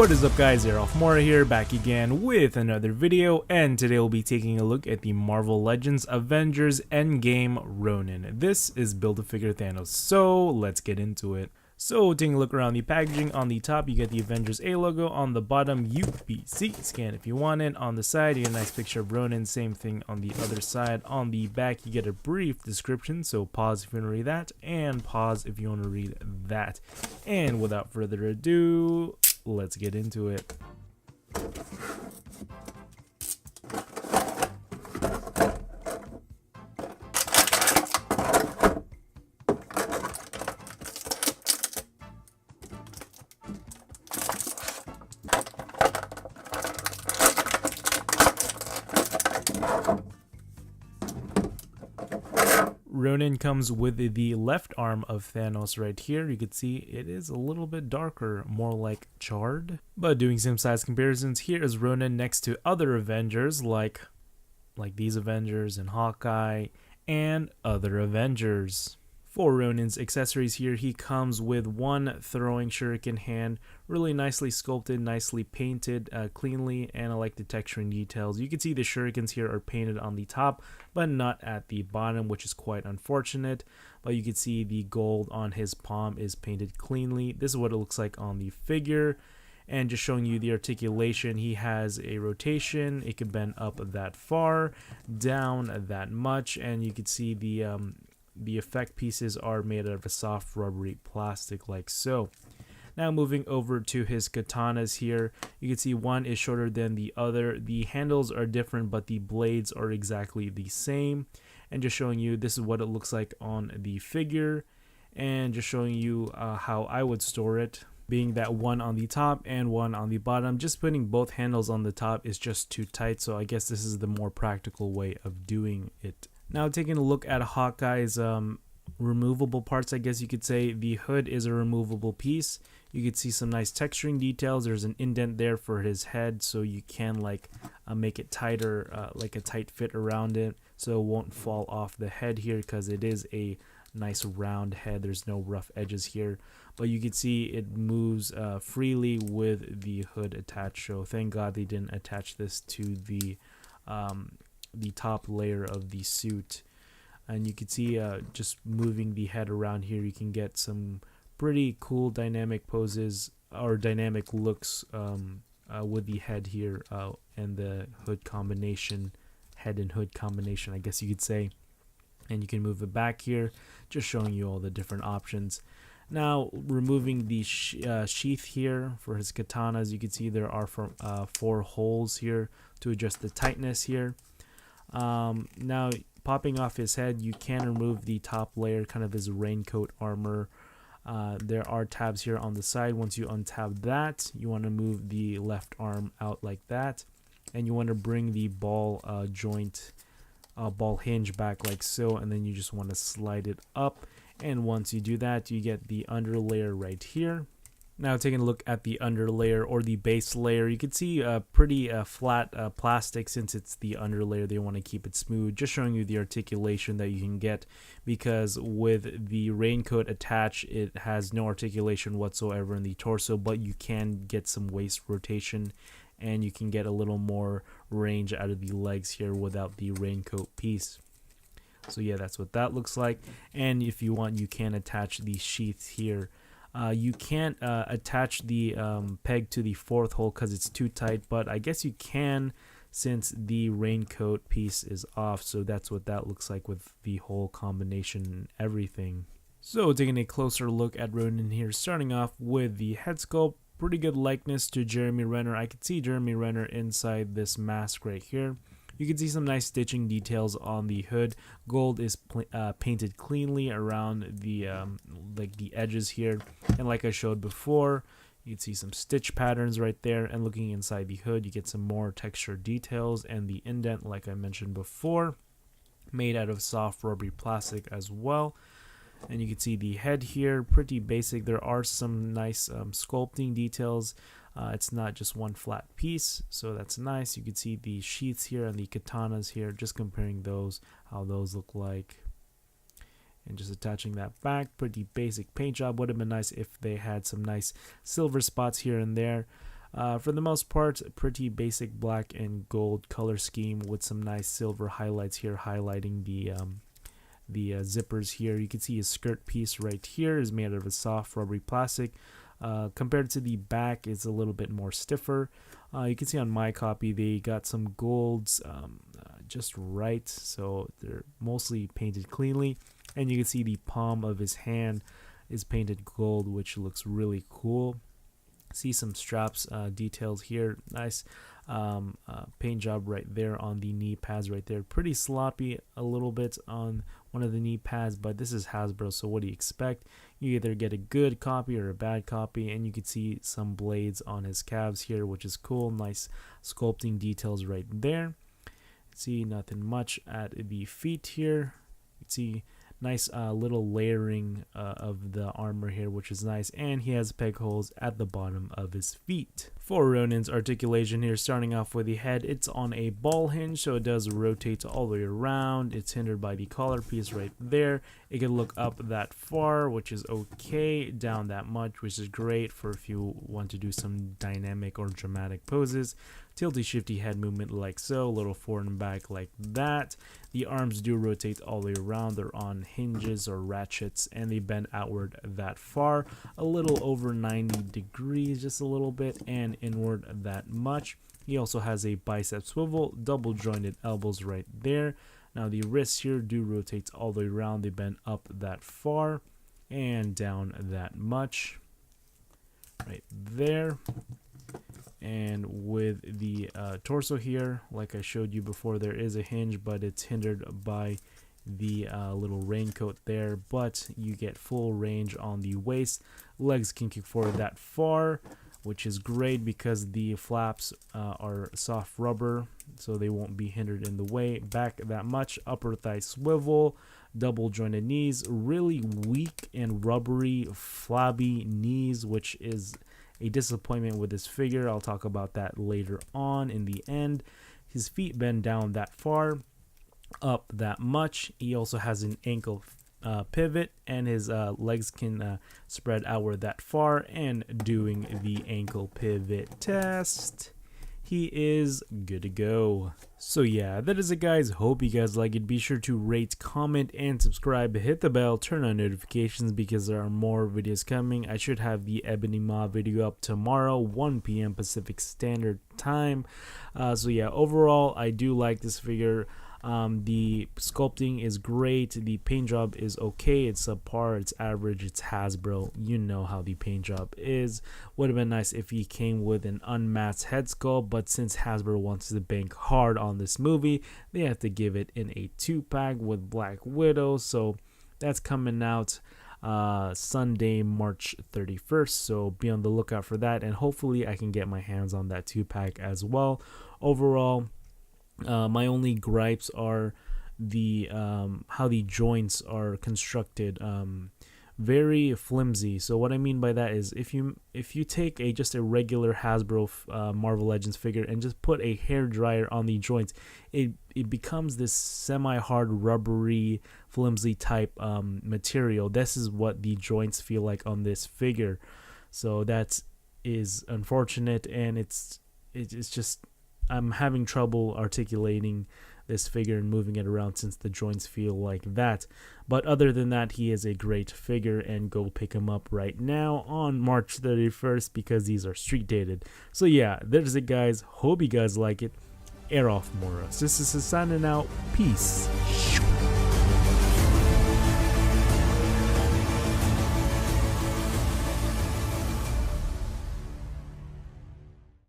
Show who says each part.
Speaker 1: What is up guys, Arolf here, back again with another video, and today we'll be taking a look at the Marvel Legends Avengers Endgame Ronin. This is Build-A-Figure Thanos, so let's get into it. So taking a look around the packaging, on the top you get the Avengers A logo, on the bottom UBC, scan if you want it. On the side you get a nice picture of Ronin, same thing on the other side. On the back you get a brief description, so pause if you want to read that, and pause if you want to read that. And without further ado, let's get into it. Ronin comes with the left arm of Thanos right here. You can see it is a little bit darker, more like charred. But doing some size comparisons, here is Ronin next to other Avengers like these Avengers and Hawkeye and other Avengers. For Ronin's accessories here, he comes with one throwing shuriken hand, really nicely sculpted, nicely painted, cleanly, and I like the texture and details. You can see the shurikens here are painted on the top, but not at the bottom, which is quite unfortunate. But you can see the gold on his palm is painted cleanly. This is what it looks like on the figure. And just showing you the articulation, he has a rotation. It can bend up that far, down that much, and you can see the effect pieces are made out of a soft rubbery plastic like so. Now moving over to his katanas here, you can see one is shorter than the other. The handles are different, but the blades are exactly the same. And just showing you, this is what it looks like on the figure, and just showing you how I would store it, being that one on the top and one on the bottom. Just putting both handles on the top is just too tight, so I guess this is the more practical way of doing it. Now taking a look at Hawkeye's removable parts, I guess you could say. The hood is a removable piece. You could see some nice texturing details. There's an indent there for his head, so you can make it tighter, like a tight fit around it, so it won't fall off the head here, because it is a nice round head. There's no rough edges here, but you can see it moves freely with the hood attached. So thank God they didn't attach this to the top layer of the suit. And you can see just moving the head around here, you can get some pretty cool dynamic poses or dynamic looks with the head here and the hood combination, head and hood combination, I guess you could say. And you can move it back here, just showing you all the different options. Now removing the sheath here for his katanas, you can see there are 4 holes here to adjust the tightness here. Now popping off his head, you can remove the top layer, kind of his raincoat armor. There are tabs here on the side. Once you untab that, you want to move the left arm out like that, and you want to bring the ball joint, ball hinge back like so, and then you just want to slide it up. And once you do that, you get the under layer right here. Now taking a look at the under layer or the base layer, you can see pretty flat plastic. Since it's the under layer, they want to keep it smooth. Just showing you the articulation that you can get, because with the raincoat attached, it has no articulation whatsoever in the torso, but you can get some waist rotation, and you can get a little more range out of the legs here without the raincoat piece. So yeah, that's what that looks like. And if you want, you can attach the sheath here. You can't attach the peg to the 4th hole because it's too tight, but I guess you can since the raincoat piece is off. So that's what that looks like with the whole combination and everything. So taking a closer look at Ronin here, starting off with the head sculpt, pretty good likeness to Jeremy Renner. I can see Jeremy Renner inside this mask right here. You can see some nice stitching details on the hood. Gold is painted cleanly around the the edges here, and like I showed before, you can see some stitch patterns right there. And looking inside the hood, you get some more texture details, and the indent, like I mentioned before, made out of soft rubbery plastic as well. And you can see the head here, pretty basic. There are some nice sculpting details. It's not just one flat piece, so that's nice. You can see the sheaths here and the katanas here, just comparing those, how those look like. And just attaching that back, pretty basic paint job. Would have been nice if they had some nice silver spots here and there. For the most part, pretty basic black and gold color scheme with some nice silver highlights here, highlighting the zippers here. You can see his skirt piece right here is made out of a soft rubbery plastic. Compared to the back, it's a little bit more stiffer. You can see on my copy they got some golds just right, so they're mostly painted cleanly, and you can see the palm of his hand is painted gold, which looks really cool. See some straps details here. Nice paint job right there on the knee pads right there. Pretty sloppy a little bit on one of the knee pads, but this is Hasbro, so what do you expect? You either get a good copy or a bad copy, and you can see some blades on his calves here, which is cool. Nice sculpting details right there. See nothing much at the feet here. You can see nice little layering of the armor here, which is nice, and he has peg holes at the bottom of his feet. For Ronin's articulation here, starting off with the head, it's on a ball hinge, so it does rotate all the way around. It's hindered by the collar piece right there. It can look up that far, which is okay, down that much, which is great for if you want to do some dynamic or dramatic poses. Tilty shifty head movement like so, little forward and back like that. The arms do rotate all the way around. They're on hinges or ratchets, and they bend outward that far, a little over 90 degrees, just a little bit, and inward that much. He also has a bicep swivel, double jointed elbows right there. Now the wrists here do rotate all the way around. They bend up that far and down that much right there. And with the torso here, like I showed you before, there is a hinge, but it's hindered by the little raincoat there, but you get full range on the waist. Legs can kick forward that far, which is great because the flaps are soft rubber, so they won't be hindered in the way. Back that much. Upper thigh swivel, double jointed knees, really weak and rubbery flabby knees, which is a disappointment with this figure. I'll talk about that later on in the end. His feet bend down that far, up that much. He also has an ankle pivot, and his legs can spread outward that far. And doing the ankle pivot test, he is good to go. So yeah, that is it guys. Hope you guys like it. Be sure to rate, comment, and subscribe. Hit the bell, turn on notifications because there are more videos coming. I should have the Ebony Maw video up tomorrow, 1 p.m. Pacific Standard Time. So yeah, overall, I do like this figure. The sculpting is great. The paint job is okay. It's subpar. It's average. It's Hasbro. You know how the paint job is. Would have been nice if he came with an unmatched head sculpt, but since Hasbro wants to bank hard on this movie, they have to give it in a 2-pack with Black Widow. So that's coming out Sunday, March 31st. So be on the lookout for that, and hopefully I can get my hands on that 2-pack as well. Overall, my only gripes are the how the joints are constructed, very flimsy. So what I mean by that is if you take just a regular Hasbro Marvel Legends figure and just put a hair dryer on the joints, it becomes this semi-hard rubbery flimsy type material. This is what the joints feel like on this figure, so that is unfortunate, and it's just I'm having trouble articulating this figure and moving it around since the joints feel like that. But other than that, he is a great figure, and go pick him up right now on March 31st because these are street dated. So yeah, there's it guys. Hope you guys like it. Arolf Morris. This is signing out. Peace.